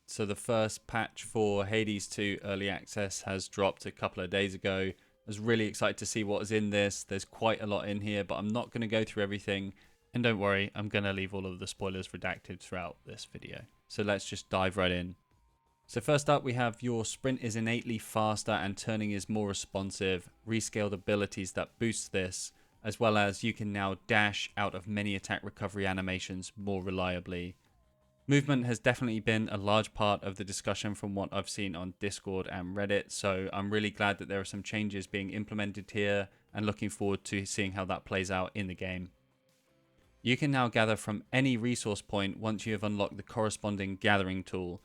So the first patch for Hades 2 Early Access has dropped a couple of days ago. I was really excited to see what is in this. There's quite a lot in here, but I'm not going to go through everything. And don't worry, I'm going to leave all of the spoilers redacted throughout this video. So let's just dive right in. So first up, we have your sprint is innately faster and turning is more responsive, rescaled abilities that boost this, as well as you can now dash out of many attack recovery animations more reliably. Movement has definitely been a large part of the discussion from what I've seen on Discord and Reddit, so I'm really glad that there are some changes being implemented here and looking forward to seeing how that plays out in the game. You can now gather from any resource point once you have unlocked the corresponding gathering tool.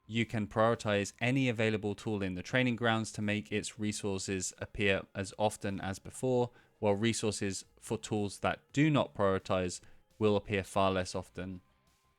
You can prioritize any available tool in the training grounds to make its resources appear as often as before, while resources for tools that do not prioritize will appear far less often.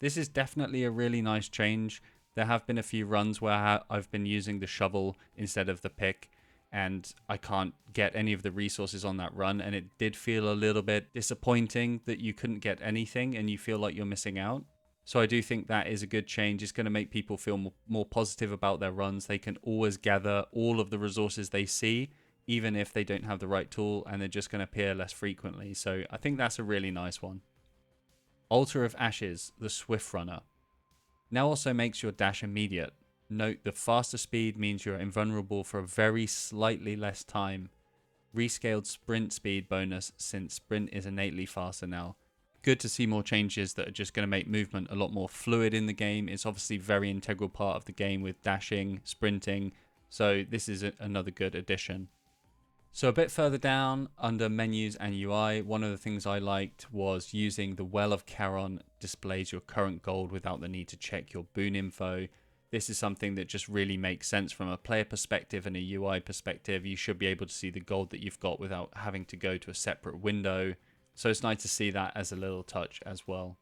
This is definitely a really nice change. There have been a few runs where I've been using the shovel instead of the pick, and I can't get any of the resources on that run, and it did feel a little bit disappointing that you couldn't get anything and you feel like you're missing out. So I do think that is a good change. It's going to make people feel more positive about their runs. They can always gather all of the resources they see, even if they don't have the right tool, and they're just going to appear less frequently. So I think that's a really nice one. Altar of Ashes, the Swift Runner. Now also makes your dash immediate. Note the faster speed means you're invulnerable for a very slightly less time. Rescaled sprint speed bonus since sprint is innately faster now. Good to see more changes that are just going to make movement a lot more fluid in the game. It's obviously a very integral part of the game with dashing, sprinting, so this is another good addition. So a bit further down under menus and UI, one of the things I liked was using the Well of Charon displays your current gold without the need to check your boon info. This is something that just really makes sense from a player perspective and a UI perspective. You should be able to see the gold that you've got without having to go to a separate window. So it's nice to see that as a little touch as well.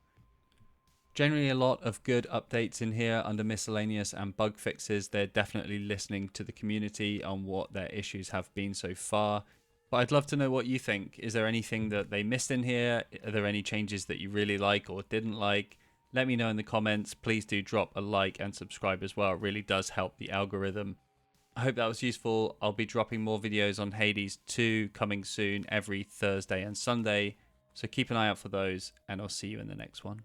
Generally a lot of good updates in here under miscellaneous and bug fixes. They're definitely listening to the community on what their issues have been so far. But I'd love to know what you think. Is there anything that they missed in here? Are there any changes that you really like or didn't like? Let me know in the comments. Please do drop a like and subscribe as well. It really does help the algorithm. I hope that was useful. I'll be dropping more videos on Hades 2 coming soon every Thursday and Sunday. So keep an eye out for those, and I'll see you in the next one.